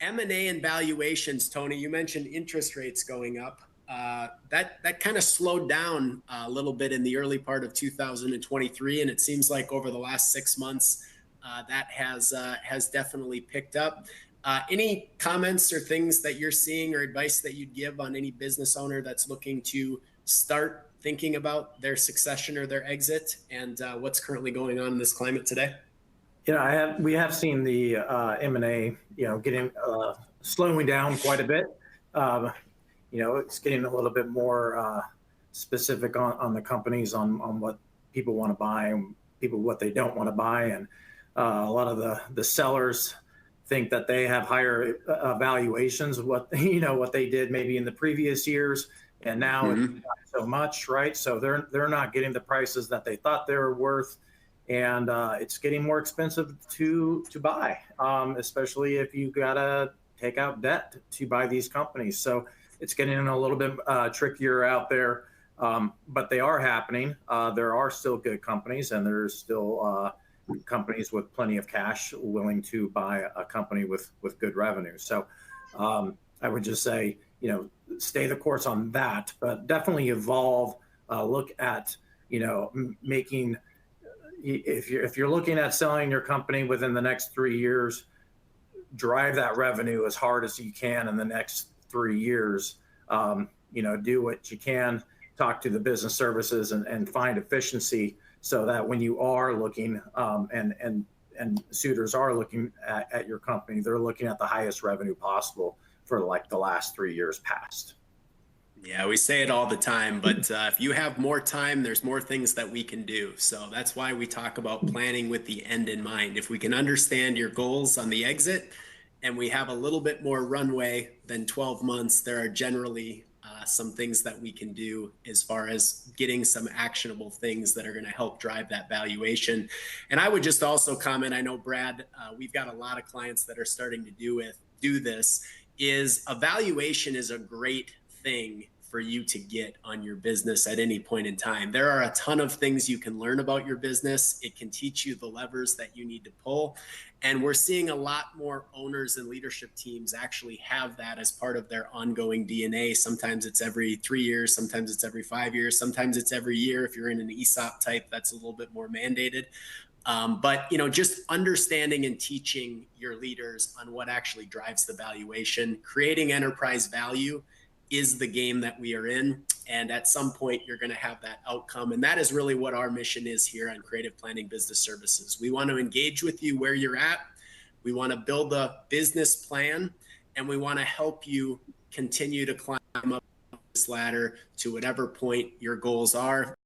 M&A and valuations, Tony, you mentioned interest rates going up. That kind of slowed down a little bit in the early part of 2023, and it seems like over the last 6 months that has definitely picked up. Any comments or things that you're seeing or advice that you'd give on any business owner that's looking to start thinking about their succession or their exit, and what's currently going on in this climate today? We have seen the M&A, getting slowing down quite a bit. It's getting a little bit more specific on the companies, on what people want to buy and what they don't want to buy, and a lot of the sellers think that they have higher valuations of what they did maybe in the previous years, and now it's not so much, right? So they're not getting the prices that they thought they were worth. And it's getting more expensive to buy, especially if you gotta take out debt to buy these companies. So it's getting a little bit trickier out there, but they are happening. There are still good companies, and there's still companies with plenty of cash willing to buy a company with good revenue. So I would just say, stay the course on that, but definitely evolve. Look at, making. If you're looking at selling your company within the next 3 years, drive that revenue as hard as you can in the next 3 years. Do what you can, talk to the business services and find efficiency, so that when you are looking and suitors are looking at your company, they're looking at the highest revenue possible for like the last 3 years past. Yeah, we say it all the time, but if you have more time, there's more things that we can do. So that's why we talk about planning with the end in mind. If we can understand your goals on the exit, and we have a little bit more runway than 12 months, there are generally some things that we can do as far as getting some actionable things that are going to help drive that valuation. And I would just also comment, I know, Brad, we've got a lot of clients that are starting to do this, is a valuation is a great thing for you to get on your business at any point in time. There are a ton of things you can learn about your business. It can teach you the levers that you need to pull. And we're seeing a lot more owners and leadership teams actually have that as part of their ongoing DNA. Sometimes it's every 3 years, sometimes it's every 5 years, sometimes it's every year. If you're in an ESOP type, that's a little bit more mandated. But just understanding and teaching your leaders on what actually drives the valuation, creating enterprise value is the game that we are in. And at some point, you're going to have that outcome. And that is really what our mission is here on Creative Planning Business Services. We want to engage with you where you're at. We want to build a business plan, and we want to help you continue to climb up this ladder to whatever point your goals are.